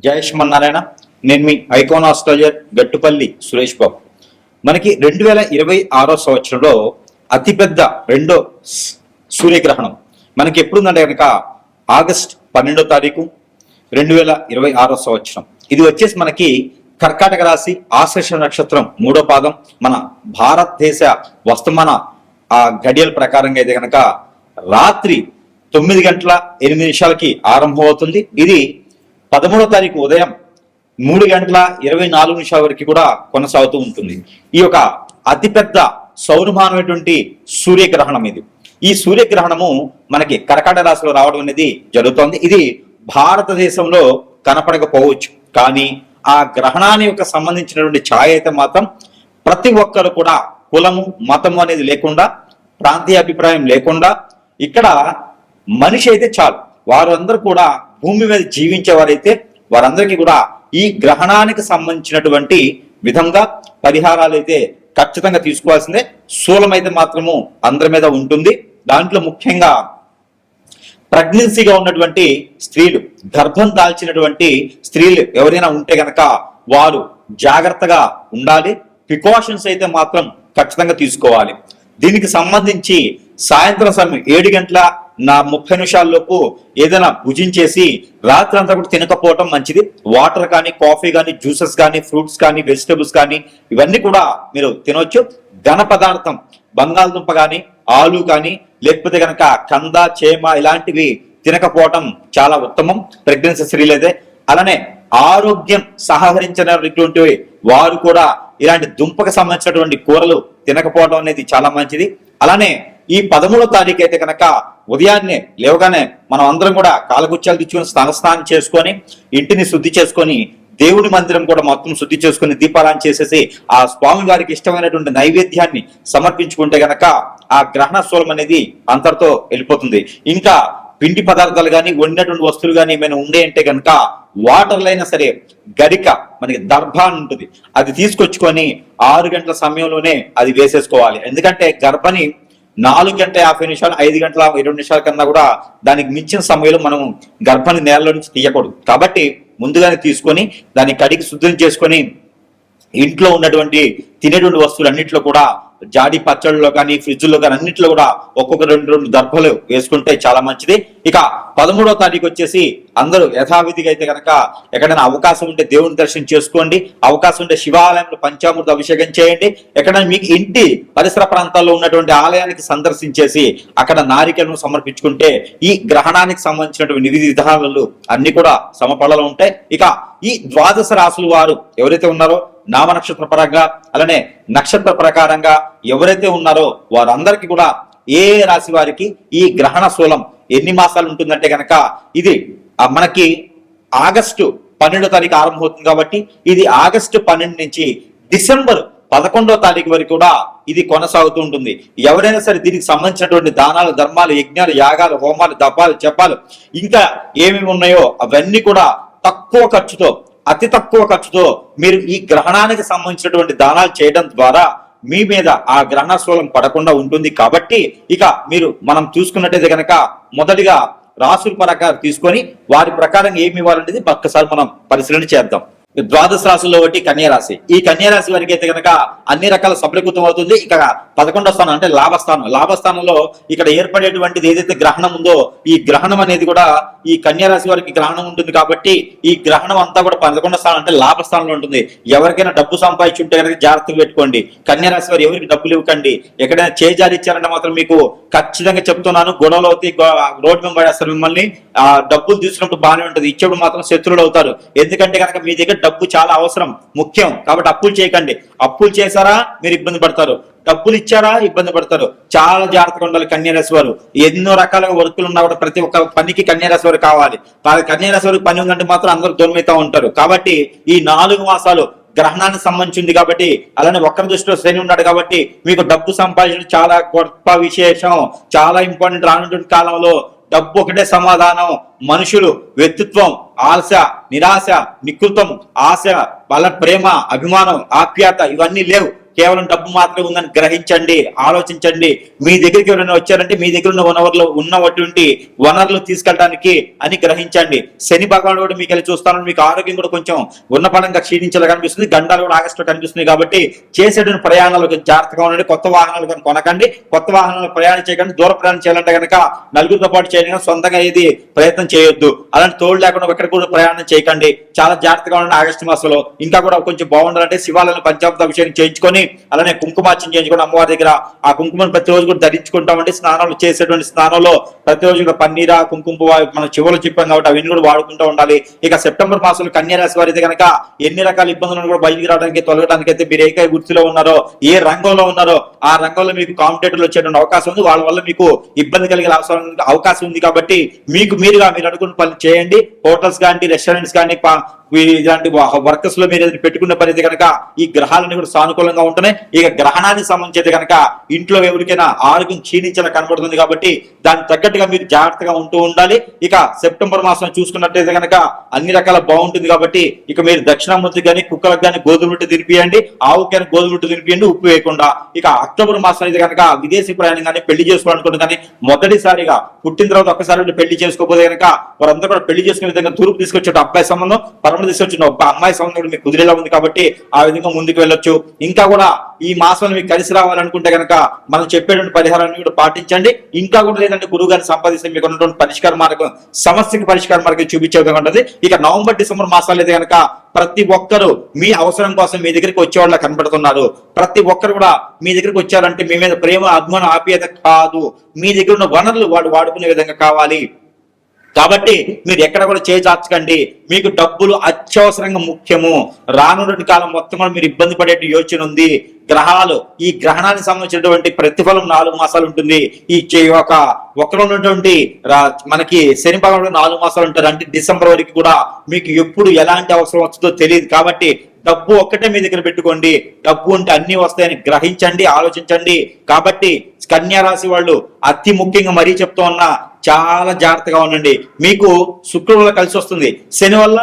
జై శ్రీమన్నారాయణ. నేను మీ icon astrologer Gattupalli Suresh Babu. మనకి 2026 సంవత్సరంలో అతిపెద్ద రెండో సూర్యగ్రహణం మనకి ఎప్పుడుందంటే కనుక ఆగస్ట్ 12వ తారీఖు 2026 సంవత్సరం. ఇది వచ్చేసి మనకి కర్కాటక రాశి ఆశ్లేష నక్షత్రం 3వ పాదం. మన భారతదేశ వర్తమాన గడియల ప్రకారంగా అయితే కనుక రాత్రి 9:08 ఆరంభం అవుతుంది. ఇది 13వ తారీఖు ఉదయం 3:24 వరకు కూడా కొనసాగుతూ ఉంటుంది. ఈ యొక్క అతిపెద్ద సౌరమానమైనటువంటి సూర్యగ్రహణం ఇది. ఈ సూర్యగ్రహణము మనకి కర్కాటక రాశిలో రావడం అనేది జరుగుతోంది. ఇది భారతదేశంలో కనపడకపోవచ్చు, కానీ ఆ గ్రహణాన్ని యొక్క సంబంధించినటువంటి ఛాయ అయితే మాత్రం ప్రతి ఒక్కరు కూడా కులము మతము అనేది లేకుండా, ప్రాంతీయ అభిప్రాయం లేకుండా, ఇక్కడ మనిషి అయితే చాలు వారందరూ కూడా భూమి మీద జీవించేవారైతే వారందరికీ కూడా ఈ గ్రహణానికి సంబంధించినటువంటి విధంగా పరిహారాలు అయితే ఖచ్చితంగా తీసుకోవాల్సిందే. శూలం అయితే మాత్రము అందరి మీద ఉంటుంది. దాంట్లో ముఖ్యంగా ప్రెగ్నెన్సీగా ఉన్నటువంటి స్త్రీలు, గర్భం దాల్చినటువంటి స్త్రీలు ఎవరైనా ఉంటే గనక వారు జాగ్రత్తగా ఉండాలి. ప్రికాషన్స్ అయితే మాత్రం ఖచ్చితంగా తీసుకోవాలి. దీనికి సంబంధించి సాయంత్రం సమయం 7:30 ఏదైనా భుజించేసి రాత్రి అంతా కూడా తినకపోవటం మంచిది. వాటర్ కానీ, కాఫీ కానీ, జ్యూసెస్ కానీ, ఫ్రూట్స్ కానీ, వెజిటబుల్స్ కానీ ఇవన్నీ కూడా మీరు తినవచ్చు. ఘన పదార్థం బంగాళదుంప కానీ, ఆలు కానీ, లేకపోతే కనుక కంద, చేమ ఇలాంటివి తినకపోవటం చాలా ఉత్తమం ప్రెగ్నెన్సీ స్త్రీలైతే. అలానే ఆరోగ్యం సహకరించినటువంటి వారు కూడా ఇలాంటి దుంపకు సంబంధించినటువంటి కూరలు తినకపోవడం అనేది చాలా మంచిది. అలానే ఈ 13వ తారీఖు అయితే కనుక ఉదయాన్నే లేవగానే మనం అందరం కూడా కాలగుచ్చాలు తెచ్చుకొని స్నానం చేసుకొని ఇంటిని శుద్ధి చేసుకొని దేవుడి మందిరం కూడా మొత్తం శుద్ధి చేసుకుని దీపారాయణ చేసేసి ఆ స్వామి వారికి ఇష్టమైనటువంటి నైవేద్యాన్ని సమర్పించుకుంటే గనక ఆ గ్రహణ శూలం అనేది అంతటితో వెళ్ళిపోతుంది. ఇంకా పిండి పదార్థాలు కానీ, వండినటువంటి వస్తువులు కానీ ఏమైనా ఉండే అంటే కనుక వాటర్లో అయినా సరే గరిక, మనకి దర్భ ఉంటుంది, అది తీసుకొచ్చుకొని 6 గంటల సమయంలోనే అది వేసేసుకోవాలి. ఎందుకంటే గర్భని 4:50 5:20 కన్నా కూడా దానికి మించిన సమయంలో మనం గర్భాన్ని నేలలో నుంచి తీయకూడదు. కాబట్టి ముందుగానే తీసుకొని దాన్ని కడిగి శుద్ధం చేసుకొని ఇంట్లో ఉన్నటువంటి తినేటువంటి వస్తువులు అన్నింటిలో కూడా జాడి పచ్చళ్ళలో కానీ, ఫ్రిడ్జ్లో కానీ అన్నింటిలో కూడా ఒక్కొక్క 2 దర్భలు వేసుకుంటే చాలా మంచిది. ఇక 13వ తారీఖు వచ్చేసి అందరూ యథావిధిగా అయితే కనుక ఎక్కడైనా అవకాశం ఉంటే దేవుని దర్శనం చేసుకోండి. అవకాశం ఉంటే శివాలయంలో పంచామృత అభిషేకం చేయండి. ఎక్కడైనా మీకు ఇంటి పరిసర ప్రాంతాల్లో ఉన్నటువంటి ఆలయానికి సందర్శించేసి అక్కడ నారికలను సమర్పించుకుంటే ఈ గ్రహణానికి సంబంధించినటువంటి విధి విధానాలు అన్ని కూడా సమపడలో ఉంటాయి. ఇక ఈ ద్వాదశ రాశుల వారు ఎవరైతే ఉన్నారో నామ నక్షత్ర పరంగా, అలానే నక్షత్ర ప్రకారంగా ఎవరైతే ఉన్నారో వారందరికీ కూడా ఏ రాశి వారికి ఈ గ్రహణ శూలం ఎన్ని మాసాలు ఉంటుందంటే కనుక ఇది మనకి ఆగస్టు 12వ తారీఖు ఆరంభమవుతుంది. కాబట్టి ఇది ఆగస్టు 12 నుంచి డిసెంబర్ 11వ తారీఖు వరకు కూడా ఇది కొనసాగుతూ ఉంటుంది. ఎవరైనా సరే దీనికి సంబంధించినటువంటి దానాలు, ధర్మాలు, యజ్ఞాలు, యాగాలు, హోమాలు, దపాలు, జపాలు ఇంకా ఏమేమి ఉన్నాయో అవన్నీ కూడా తక్కువ ఖర్చుతో, అతి తక్కువ ఖర్చుతో మీరు ఈ గ్రహణానికి సంబంధించినటువంటి దానాలు చేయడం ద్వారా మీ మీద ఆ గ్రహణ శూలం పడకుండా ఉంటుంది. కాబట్టి ఇక మనం చూసుకున్నట్టయితే కనుక మొదటిగా రాసుల ప్రకారం తీసుకొని వారి ప్రకారం ఏమి ఇవ్వాలనేది ఒక్కసారి మనం పరిశీలన చేద్దాం. ద్వాదశ రాశుల్లో ఒకటి కన్యారాశి. ఈ కన్యారాశి వారికి అయితే కనుక అన్ని రకాల సఫలీకృతం అవుతుంది. ఇక 11వ స్థానం అంటే లాభస్థానం. లాభస్థానంలో ఇక్కడ ఏర్పడేటువంటిది ఏదైతే గ్రహణం ఉందో ఈ గ్రహణం అనేది కూడా ఈ కన్యారాశి వారికి గ్రహణం ఉంటుంది. కాబట్టి ఈ గ్రహణం అంతా కూడా 11వ స్థానం అంటే లాభస్థానంలో ఉంటుంది. ఎవరికైనా డబ్బు సంపాదించుంటే కనుక జాగ్రత్తగా పెట్టుకోండి. కన్యారాశి వారు ఎవరికి డబ్బులు ఇవ్వకండి. ఎక్కడైనా చేజారి ఇచ్చారంటే మాత్రం మీకు ఖచ్చితంగా చెప్తున్నాను, గొడవలు అవుతాయి, రోడ్డు మీద పడేస్తారు మిమ్మల్ని. ఆ డబ్బులు తీసుకున్నప్పుడు బాగానే ఉంటుంది, ఇచ్చేప్పుడు మాత్రం శత్రువులు అవుతారు. ఎందుకంటే కనుక మీ దగ్గర డబ్బు చాలా అవసరం, ముఖ్యం. కాబట్టి అప్పులు చేయకండి. అప్పులు చేశారా మీరు ఇబ్బంది పడతారు, డబ్బులు ఇచ్చారా ఇబ్బంది పడతారు. చాలా జాగ్రత్తగా ఉండాలి కన్యారాశి వారు. ఎన్నో రకాలుగా వర్కులు ఉన్నా కూడా ప్రతి ఒక్క పనికి కన్యారాశి వారు కావాలి. కన్యారాశి వారికి పని ఉందంటే మాత్రం అందరూ దూరమైతే ఉంటారు. కాబట్టి ఈ 4 మాసాలు గ్రహణానికి సంబంధించింది కాబట్టి, అలానే ఒక్కరి దృష్టిలో శని ఉన్నాడు కాబట్టి మీకు డబ్బు సంపాదించడం చాలా గొప్ప విశేషం, చాలా ఇంపార్టెంట్. రానున్నటువంటి కాలంలో డబ్బు ఒకటే సమాధానం. మనుషులు వ్యక్తిత్వం, ఆశ, నిరాశ, నికృతం, ఆశ, వాళ్ళ ప్రేమ, అభిమానం, ఆప్యాయత ఇవన్నీ లేవు. కేవలం డబ్బు మాత్రమే ఉందని గ్రహించండి, ఆలోచించండి. మీ దగ్గరికి ఎవరైనా వచ్చారంటే మీ దగ్గర ఉన్న ఉన్నటువంటి వనరులు తీసుకెళ్ళడానికి అని గ్రహించండి. శని భగవానుడు కూడా మీకు వెళ్ళి చూస్తాను, మీకు ఆరోగ్యం కూడా కొంచెం ఉన్నపడంగా క్షీణించేలా కనిపిస్తుంది. గండాలు కూడా ఆగస్టులో కనిపిస్తుంది. కాబట్టి చేసేటువంటి ప్రయాణాలకు జాగ్రత్తగా ఉండండి. కొత్త వాహనాలు కనుక కొనకండి, కొత్త వాహనాలు ప్రయాణం చేయకండి. దూర ప్రయాణం చేయాలంటే కనుక నలుగురితో పాటు చేయడం, సొంతంగా ఏది ప్రయత్నం చేయొద్దు. అలాంటి తోడు లేకుండా ఎక్కడ కూడా ప్రయాణం చేయకండి. చాలా జాగ్రత్తగా ఉండండి ఆగస్టు మాసంలో. ఇంకా కూడా కొంచెం బాగుండాలంటే శివాలయంలో పంచామృతాభిషేకం చేయించుకొని అలానే కుంకుమార్చన చేయించుకొని అమ్మవారి దగ్గర ఆ కుంకుమను ప్రతిరోజు కూడా ధరించుకుంటామండి. స్నానాలు చేసేటువంటి స్నానంలో ప్రతిరోజు కూడా పన్నీర కుంకుమ మనం చివరిలో చెప్పాం కాబట్టి అవన్నీ కూడా వాడుకుంటూ ఉండాలి. ఇక సెప్టెంబర్ మాసంలో కన్యా రాశి వారి అయితే కనుక ఎన్ని రకాల ఇబ్బందులను కూడా బయటికి రావడానికి తొలగడానికి అయితే మీరు ఏ వృత్తిలో ఉన్నారో, ఏ రంగంలో ఉన్నారో ఆ రంగంలో మీకు కాంపిటేటర్లు వచ్చేటువంటి అవకాశం ఉంది. వాళ్ళ వల్ల మీకు ఇబ్బంది కలిగే అవకాశం ఉంది. కాబట్టి మీకు మీరుగా మీరు అనుకున్న పని చేయండి. హోటల్స్ కానీ, రెస్టారెంట్స్ కానీ, ఇలాంటి వర్కర్స్ లో మీరు పెట్టుకున్న పని అయితే కనుక ఈ గ్రహాలన్నీ కూడా సానుకూలంగా ఉంటున్నాయి. ఇక గ్రహణానికి సంబంధించి అయితే కనుక ఇంట్లో ఎవరికైనా ఆరోగ్యం క్షీణించేలా కనబడుతుంది. కాబట్టి దానికి తగ్గట్టుగా మీరు జాగ్రత్తగా ఉంటూ ఉండాలి. ఇక సెప్టెంబర్ మాసం చూసుకున్నట్టయితే కనుక అన్ని రకాల బాగుంటుంది. కాబట్టి ఇక మీరు దక్షిణామూర్తి కానీ, కుక్కలకు కానీ గోధుమ రొట్టె తినిపియండి, ఆవు కానీ గోధుమ రొట్టె తినిపియండి, ఉప్పు వేయకుండా. ఇక అక్టోబర్ మాసం అయితే కనుక విదేశీ ప్రయాణం కానీ, పెళ్లి చేసుకోవాలనుకుంటుంది కానీ, మొదటిసారిగా పుట్టిన తర్వాత ఒక్కసారి పెళ్లి చేసుకోకపోతే కనుక వారంతా కూడా పెళ్లి చేసుకునే విధంగా తూర్పు తీసుకొచ్చే అబ్బాయి సంబంధం, తీసుకొచ్చిన ఒక అమ్మాయి సంబంధం మీకు కుదిరేలా ఉంది. కాబట్టి ఆ విధంగా ముందుకు వెళ్ళొచ్చు. ఇంకా కూడా ఈ మాసంలో మీకు కలిసి రావాలనుకుంటే కనుక మనం చెప్పేటువంటి పరిహారాన్ని కూడా పాటించండి. ఇంకా కూడా లేదంటే గురువు గారిని సంపాదిస్తే మీకు ఉన్నటువంటి పరిష్కార మార్గం, సమస్యకి పరిష్కార మార్గం చూపించే విధంగా ఉంటుంది. ఇక నవంబర్ డిసెంబర్ మాసాలు అయితే కనుక ప్రతి ఒక్కరు మీ అవసరం కోసం మీ దగ్గరికి వచ్చేవాళ్ళ కనబడుతున్నారు. ప్రతి ఒక్కరు కూడా మీ దగ్గరికి వచ్చారంటే మీ మీద ప్రేమ, అభిమానం, ఆప్యాయత కాదు, మీ దగ్గర ఉన్న వనరులు వాడుకునే విధంగా కావాలి. కాబట్టి మీరు ఎక్కడ కూడా చేచార్చకండి. మీకు డబ్బులు అత్యవసరంగా ముఖ్యము. రానున్న కాలం మొత్తం కూడా మీరు ఇబ్బంది పడే యోచన ఉంది. గ్రహాలు, ఈ గ్రహణానికి సంబంధించినటువంటి ప్రతిఫలం 4 మాసాలు ఉంటుంది. ఈ ఒకరు ఉన్నటువంటి మనకి శని భగవానుడు 4 మాసాలు ఉంటారు. అంటే డిసెంబర్ వరకు కూడా మీకు ఎప్పుడు ఎలాంటి అవసరం వస్తుందో తెలియదు. కాబట్టి డబ్బు ఒక్కటే మీ దగ్గర పెట్టుకోండి. డబ్బు ఉంటే అన్ని వస్తాయని గ్రహించండి, ఆలోచించండి. కాబట్టి కన్యా రాశి వాళ్ళు అతి ముఖ్యంగా మరీ చెప్తూ ఉన్నా చాలా జాగ్రత్తగా ఉండండి. మీకు శుక్రుడు వల్ల కలిసి వస్తుంది, శని వల్ల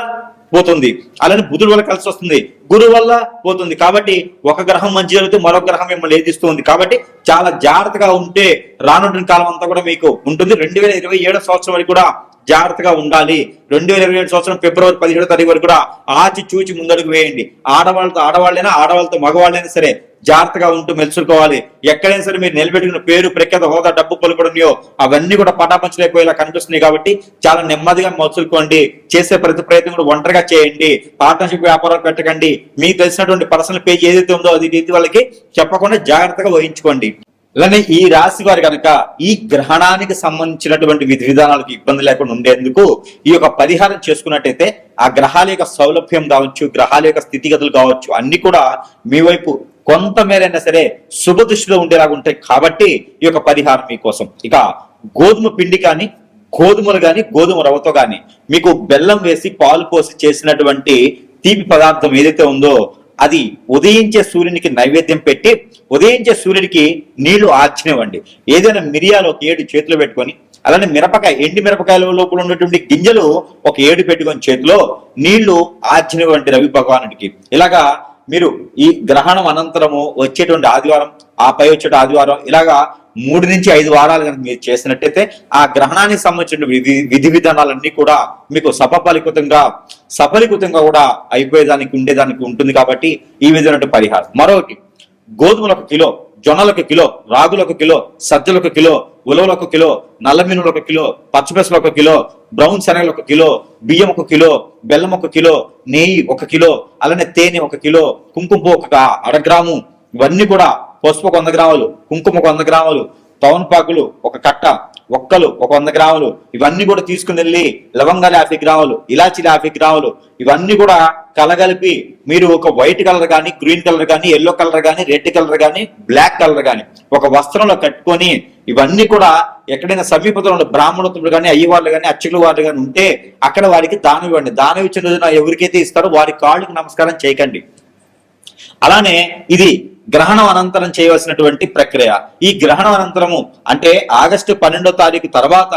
పోతుంది, అలానే బుధుడు వల్ల కలిసి వస్తుంది, గురువు వల్ల పోతుంది. కాబట్టి ఒక గ్రహం మంచి జరిగితే మరొక గ్రహం మిమ్మల్ని ఏదిస్తుంది. కాబట్టి చాలా జాగ్రత్తగా ఉంటే రానున్న కాలం అంతా కూడా మీకు ఉంటుంది. 2027 సంవత్సరం వరకు కూడా జాగ్రత్తగా ఉండాలి. 2027 సంవత్సరం ఫిబ్రవరి 17వ తారీఖు వరకు కూడా ఆచి చూచి ముందడుగు వేయండి. ఆడవాళ్ళైనా ఆడవాళ్ళతో మగవాళ్ళైనా సరే జాగ్రత్తగా ఉంటూ మెలుచుకోవాలి. ఎక్కడైనా సరే మీరు నిలబెట్టుకున్న పేరు, ప్రఖ్యాత, హోదా, డబ్బు పలుకుడున్నాయో అవన్నీ కూడా పటాపంచలేకపోయేలా కనిపిస్తున్నాయి. కాబట్టి చాలా నెమ్మదిగా మలుచుకోండి. చేసే ప్రతి ప్రయత్నం కూడా ఒంటరిగా చేయండి. పార్ట్నర్షిప్ వ్యాపారాలు పెట్టకండి. మీకు తెలిసినటువంటి పర్సనల్ పేజ్ ఏదైతే ఉందో అది రీతి వాళ్ళకి చెప్పకుండా జాగ్రత్తగా వహించుకోండి. అలానే ఈ రాశి వారు కనుక ఈ గ్రహణానికి సంబంధించినటువంటి విధి విధానాలకు ఇబ్బంది లేకుండా ఉండేందుకు ఈ యొక్క పరిహారం చేసుకున్నట్టయితే ఆ గ్రహాల యొక్క సౌలభ్యం కావచ్చు, గ్రహాల యొక్క స్థితిగతులు కావచ్చు, అన్ని కూడా మీ వైపు కొంతమేరైనా సరే శుభ దృష్టిలో ఉండేలాగా ఉంటాయి. కాబట్టి ఈ యొక్క పరిహారం మీకోసం. ఇక గోధుమ పిండి కానీ, గోధుమలు కానీ, గోధుమ రవ్వతో కానీ మీకు బెల్లం వేసి పాలు పోసి చేసినటువంటి తీపి పదార్థం ఏదైతే ఉందో అది ఉదయించే సూర్యునికి నైవేద్యం పెట్టి ఉదయించే సూర్యుడికి నీళ్లు ఆర్చనివ్వండి. ఏదైనా మిరియాలు ఒక 7 చేతిలో పెట్టుకొని, అలానే ఎండి మిరపకాయల లోపల ఉన్నటువంటి గింజలు ఒక 7 పెట్టుకొని చేతిలో నీళ్లు ఆర్చనివ్వండి రవి భగవానుడికి. ఇలాగా మీరు ఈ గ్రహణం అనంతరము వచ్చేటువంటి ఆదివారం, ఆ పై వచ్చే ఆదివారం, ఇలాగా 3 నుంచి 5 వారాలు కనుక మీరు చేసినట్టయితే ఆ గ్రహణానికి సంబంధించిన విధి విధానాలన్నీ కూడా మీకు సఫలీకృతంగా కూడా అయిపోయేదానికి ఉండేదానికి ఉంటుంది. కాబట్టి ఈ విధమైన పరిహారం. మరొకటి, గోధుమలు 1 కిలో, జొన్నలు 1 కిలో, రాగులు 1 కిలో, సజ్జలు 1 కిలో, ఉలవలు 1 కిలో, నల్ల మినుములు 1 కిలో, పచ్చిపెసలు 1 కిలో, బ్రౌన్ శనగలు 1 కిలో, బియ్యం 1 కిలో, బెల్లం 1 కిలో, నెయ్యి 1 కిలో, అలానే తేనె 1 కిలో, కుంకుమ 1 గ్రాము, ఇవన్నీ కూడా పసుపు 100 గ్రాములు, కుంకుమ 100 గ్రాములు, తవనపాకులు 1 కట్ట, ఒక్కలు 100 గ్రాములు, ఇవన్నీ కూడా తీసుకుని వెళ్ళి లవంగాలు 50 గ్రాములు, ఇలాచీలు 50 గ్రాములు, ఇవన్నీ కూడా కలగలిపి మీరు ఒక వైట్ కలర్ కానీ, గ్రీన్ కలర్ కానీ, ఎల్లో కలర్ కానీ, రెడ్ కలర్ కానీ, బ్లాక్ కలర్ కానీ ఒక వస్త్రంలో కట్టుకొని ఇవన్నీ కూడా ఎక్కడైనా సమీపంలో ఉన్న బ్రాహ్మణోత్తములు కానీ, అయ్యవాళ్ళు కానీ, అర్చకుల వారు కానీ ఉంటే అక్కడ వారికి దానం ఇవ్వండి. దానం ఇచ్చిన రోజున ఎవరికైతే ఇస్తారో వారి కాళ్ళకి నమస్కారం చేయకండి. అలానే ఇది గ్రహణం అనంతరం చేయవలసినటువంటి ప్రక్రియ. ఈ గ్రహణం అనంతరము అంటే ఆగస్టు 12వ తారీఖు తర్వాత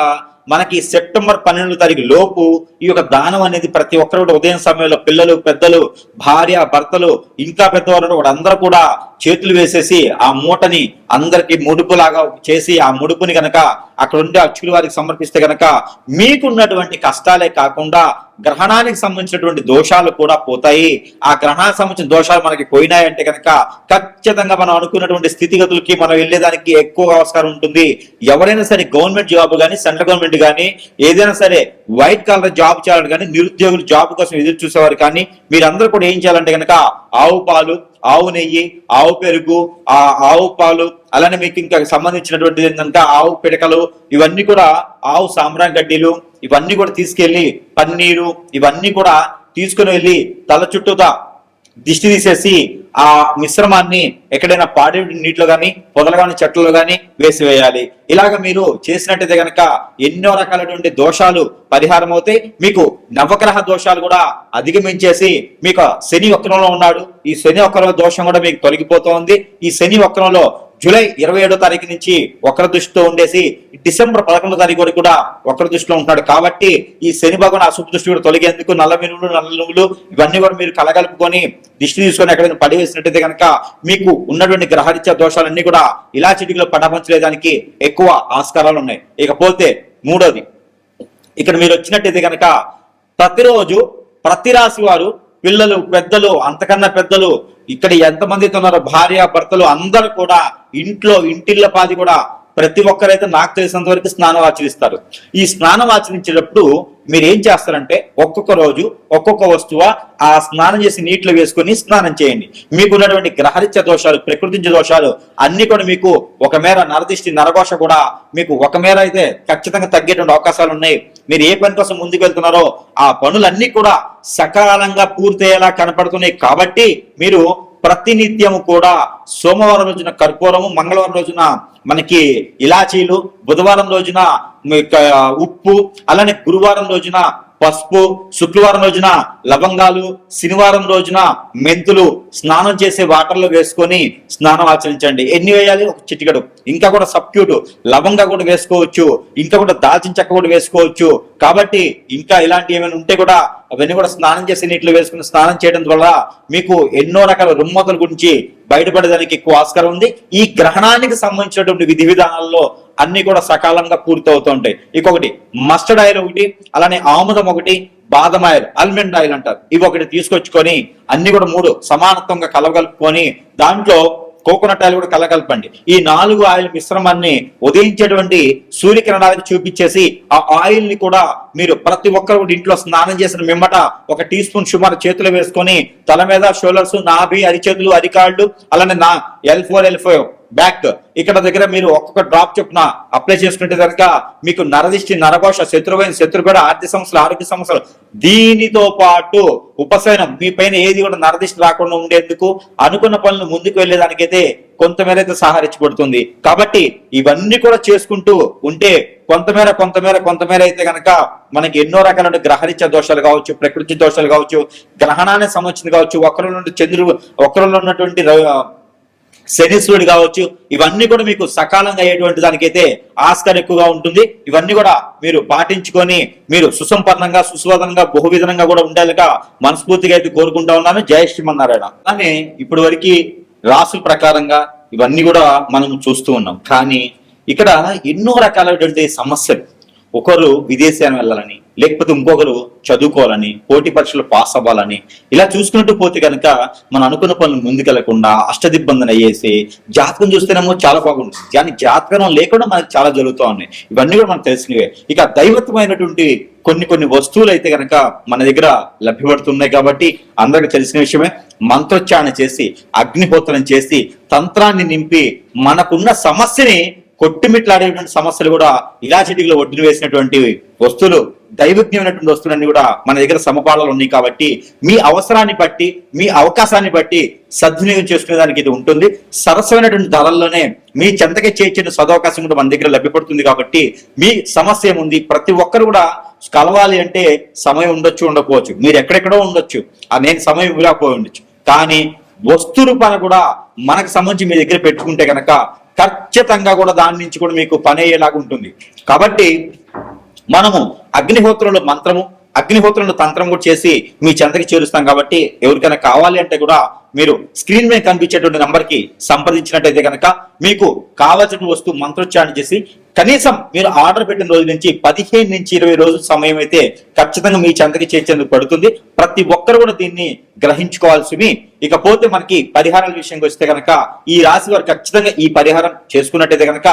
మనకి సెప్టెంబర్ 12 లోపు ఈ యొక్క దానం అనేది ప్రతి ఒక్కరు కూడా ఉదయం సమయంలో పిల్లలు, పెద్దలు, భార్య, భర్తలు, ఇంకా పెద్దవారు కూడా అందరూ కూడా చేతులు వేసేసి ఆ మూటని అందరికి ముడుపులాగా చేసి ఆ ముడుపుని గనక అక్కడ ఉండే అచ్చుల వారికి సమర్పిస్తే గనక మీకున్నటువంటి కష్టాలే కాకుండా గ్రహణానికి సంబంధించినటువంటి దోషాలు కూడా పోతాయి. ఆ గ్రహణానికి సంబంధించిన దోషాలు మనకి పోయినాయంటే కనుక ఖచ్చితంగా మనం అనుకున్నటువంటి స్థితిగతులకి మనం వెళ్ళేదానికి ఎక్కువ ఆస్కారం ఉంటుంది. ఎవరైనా సరే గవర్నమెంట్ జాబ్ కానీ, సెంట్రల్ గవర్నమెంట్ కానీ, ఏదైనా సరే వైట్ కాలర్ జాబ్ చేయాలని కానీ, నిరుద్యోగులు జాబ్ కోసం ఎదురు చూసేవారు కానీ మీరందరూ కూడా ఏం చేయాలంటే కనుక ఆవు పాలు, ఆవు నెయ్యి, ఆవు పెరుగు, ఆవు పాలు, అలానే మీకు ఇంకా సంబంధించినటువంటి ఏంటంటే ఆవు పిడకలు, ఇవన్నీ కూడా ఆవు సాంబ్రాన్ గడ్డీలు, ఇవన్నీ కూడా తీసుకెళ్లి పన్నీరు, ఇవన్నీ కూడా తీసుకుని వెళ్ళి తల చుట్టూతా దిష్టి తీసేసి ఆ మిశ్రమాన్ని ఎక్కడైనా పాడి నీటిలో కానీ, పొదలు కానీ, చెట్లలో కానీ వేసివేయాలి. ఇలాగ మీరు చేసినట్టయితే కనుక ఎన్నో రకాలైనటువంటి దోషాలు పరిహారం అవుతాయి. మీకు నవగ్రహ దోషాలు కూడా అధిగమించేసి మీకు శని వక్రంలో ఉన్నాడు, ఈ శని వక్ర దోషం కూడా మీకు తొలగిపోతుంది. ఈ శని వక్రంలో జూలై 27వ తారీఖు నుంచి వక్ర దృష్టితో ఉండేసి డిసెంబర్ 11వ తారీఖు వరకు కూడా వక్ర దృష్టిలో ఉంటున్నాడు. కాబట్టి ఈ శని భగవాన్ అశుభ దృష్టి కూడా తొలగేందుకు నల్ల మినుములు, నల్ల నువ్వులు ఇవన్నీ కూడా మీరు కలగలుపుకొని దిష్టి తీసుకొని ఎక్కడైనా పడివేసినట్టయితే కనుక మీకు ఉన్నటువంటి గ్రహరీత్యా దోషాలన్నీ కూడా ఇలా చిటికలో పడపంచలేదానికి ఎక్కువ ఆస్కారాలు ఉన్నాయి. ఇకపోతే మూడోది, ఇక్కడ మీరు వచ్చినట్టయితే కనుక ప్రతిరోజు ప్రతి రాశి వారు పిల్లలు, పెద్దలు, అంతకన్నా పెద్దలు, ఇక్కడ ఎంతమంది ఉన్నారో భార్య, భర్తలు అందరూ కూడా ఇంటిళ్ళ పాది కూడా ప్రతి ఒక్కరైతే నాకు తెలిసినంత వరకు స్నానం ఆచరిస్తారు. ఈ స్నానం ఆచరించేటప్పుడు మీరు ఏం చేస్తారంటే ఒక్కొక్క రోజు ఒక్కొక్క వస్తువు ఆ స్నానం చేసి నీటిలో వేసుకొని స్నానం చేయండి. మీకు ఉన్నటువంటి గ్రహరీత్య దోషాలు, ప్రకృతి దోషాలు అన్ని కూడా మీకు ఒక మేర నరదిష్టి, నరఘోష కూడా మీకు ఒక మేర అయితే ఖచ్చితంగా తగ్గేటువంటి అవకాశాలు ఉన్నాయి. మీరు ఏ పని కోసం ముందుకు వెళ్తున్నారో ఆ పనులన్నీ కూడా సకాలంగా పూర్తయ్యేలా కనపడుతున్నాయి. కాబట్టి మీరు ప్రతినిత్యము కూడా సోమవారం రోజున కర్పూరము, మంగళవారం రోజున మనకి ఇలాచీలు, బుధవారం రోజున ఉప్పు, అలానే గురువారం రోజున పసుపు, శుక్రవారం రోజున లవంగాలు, శనివారం రోజున మెంతులు స్నానం చేసే వాటర్లో వేసుకొని స్నానం ఆచరించండి. ఎన్ని వేయాలి? ఒక చిటికెడు. ఇంకా కూడా సబ్క్యూట్ లవంగా కూడా వేసుకోవచ్చు, ఇంకా కూడా దాల్చిన చెక్క కూడా వేసుకోవచ్చు. కాబట్టి ఇంకా ఇలాంటి ఏమైనా ఉంటే కూడా అవన్నీ కూడా స్నానం చేసే నీటిలో వేసుకుని స్నానం చేయడం వల్ల మీకు ఎన్నో రకాల రుమ్మతుల గురించి బయటపడడానికి ఎక్కువ ఆస్కారం ఉంది. ఈ గ్రహణానికి సంబంధించినటువంటి విధి విధానాల్లో అన్ని కూడా సకాలంగా పూర్తి అవుతూ ఉంటాయి. ఇంకొకటి మస్టర్డ్ ఆయిల్ ఒకటి, అలానే ఆముదం ఒకటి, బాదం ఆయిల్, ఆల్మండ్ ఆయిల్ అంటారు, ఇవి ఒకటి తీసుకొచ్చుకొని అన్ని కూడా 3 సమానత్వంగా కలగలుపుకొని దాంట్లో కోకోనట్ ఆయిల్ కూడా కలగలపండి. ఈ 4 ఆయిల్ మిశ్రమాన్ని ఉదయించేటువంటి సూర్యకిరణాలకు చూపించేసి ఆ ఆయిల్ ని కూడా మీరు ప్రతి ఒక్కరు ఇంట్లో స్నానం చేసిన మిమ్మట 1 టీ స్పూన్ సుమారు చేతులు వేసుకొని తల మీద, షోల్డర్స్, నాభి, అరిచేతులు, అరికాళ్ళు, అలానే L4, L5 బ్యాక్ ఇక్కడ దగ్గర మీరు ఒక్కొక్క డ్రాప్ చొప్పున అప్లై చేసుకుంటే కనుక మీకు నరదిష్టి, నరఘోష, శత్రుపీడ, ఆర్థిక సమస్యలు, ఆరోగ్య సమస్యలు, దీనితో పాటు ఉపశమనం, మీ పైన ఏది కూడా నరదిష్టి రాకుండా ఉండేందుకు అనుకున్న పనులు ముందుకు వెళ్ళేదానికైతే కొంతమేర అయితే సహకరించబడుతుంది. కాబట్టి ఇవన్నీ కూడా చేసుకుంటూ ఉంటే కొంతమేర అయితే కనుక మనకి ఎన్నో రకాల గ్రహరీత్య దోషాలు కావచ్చు, ప్రకృతి దోషాలు కావచ్చు, గ్రహణానికి సంబంధించింది కావచ్చు, వక్రంలో ఉన్నటువంటి శనీశ్వరుడు కావచ్చు, ఇవన్నీ కూడా మీకు సకాలంగా అయ్యేటువంటి దానికైతే ఆస్కారం ఎక్కువగా ఉంటుంది. ఇవన్నీ కూడా మీరు పాటించుకొని మీరు సుసంపన్నంగా, సుస్వాదంగా, బహువిధంగా కూడా ఉండాలిగా మనస్ఫూర్తిగా అయితే కోరుకుంటా ఉన్నాను. జై శ్రీమన్నారాయణ. అలానే ఇప్పటి వరకు రాసుల ప్రకారంగా ఇవన్నీ కూడా మనం చూస్తూ ఉన్నాం. కానీ ఇక్కడ ఎన్నో రకాలైనటువంటి సమస్యలు, ఒకరు విదేశాన్ని వెళ్ళాలని, లేకపోతే ఇంకొకరు చదువుకోవాలని, పోటీ పరీక్షలు పాస్ అవ్వాలని, ఇలా చూసుకుంటూ పోతే కనుక మనం అనుకున్న పనులు ముందుకెళ్లకుండా అష్టదిబ్బందన అయ్యేసి జాతకం చూస్తేనేమో చాలా బాగుంటుంది, కానీ జాతకం లేకుండా మనకి చాలా జరుగుతూ ఉన్నాయి. ఇవన్నీ కూడా మనకు తెలిసినవే. ఇక దైవత్వమైనటువంటి కొన్ని వస్తువులు అయితే కనుక మన దగ్గర లభ్యపడుతున్నాయి. కాబట్టి అందరికి తెలిసిన విషయమే. మంత్రోచ్చారణ చేసి, అగ్నిహోత్రం చేసి, తంత్రాన్ని నింపి మనకున్న సమస్యని కొట్టుమిట్లాడేటువంటి సమస్యలు కూడా ఇలా చిటికలో ఒడ్డును వేసినటువంటి వస్తువులు, దైవజ్ఞమైనటువంటి వస్తువులన్నీ కూడా మన దగ్గర సమపాడాలు ఉన్నాయి. కాబట్టి మీ అవసరాన్ని బట్టి, మీ అవకాశాన్ని బట్టి సద్వినియోగం చేసుకునే దానికి ఇది ఉంటుంది. సరసమైనటువంటి ధరల్లోనే మీ చెంతకే చేర్చిన సదవకాశం కూడా మన దగ్గర లభ్యపడుతుంది. కాబట్టి మీ సమస్య ఏముంది, ప్రతి ఒక్కరు కూడా కలవాలి అంటే సమయం ఉండొచ్చు, ఉండకపోవచ్చు, మీరు ఎక్కడెక్కడో ఉండొచ్చు, నేను సమయం ఇవ్వకపోయి ఉండొచ్చు, కానీ వస్తు రూపాన కూడా మనకు సంబంధించి మీ దగ్గర పెట్టుకుంటే కనుక ఖచ్చితంగా కూడా దాని నుంచి కూడా మీకు పని అయ్యేలాగా ఉంటుంది. కాబట్టి మనము అగ్నిహోత్రుల మంత్రము, అగ్నిహోత్రుల తంత్రం కూడా చేసి మీ చెంతకి చేరుస్తాం. కాబట్టి ఎవరికైనా కావాలి అంటే కూడా మీరు స్క్రీన్ మీద కనిపించేటువంటి నంబర్ కి సంప్రదించినట్టయితే కనుక మీకు కావాల్సిన వస్తువు మంత్రోచ్చారణ చేసి కనీసం మీరు ఆర్డర్ పెట్టిన రోజు నుంచి 15 నుంచి 20 రోజుల సమయం అయితే ఖచ్చితంగా మీ చెంతకి చేర్చేందుకు పడుతుంది. ప్రతి ఒక్కరు కూడా దీన్ని గ్రహించుకోవాల్సి. ఇకపోతే మనకి పరిహారాల విషయంకి వస్తే కనుక ఈ రాశి వారు ఖచ్చితంగా ఈ పరిహారం చేసుకున్నట్టయితే కనుక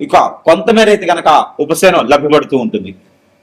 ఇక కొంతమేర అయితే కనుక ఉపశమనం లభ్యపడుతూ ఉంటుంది.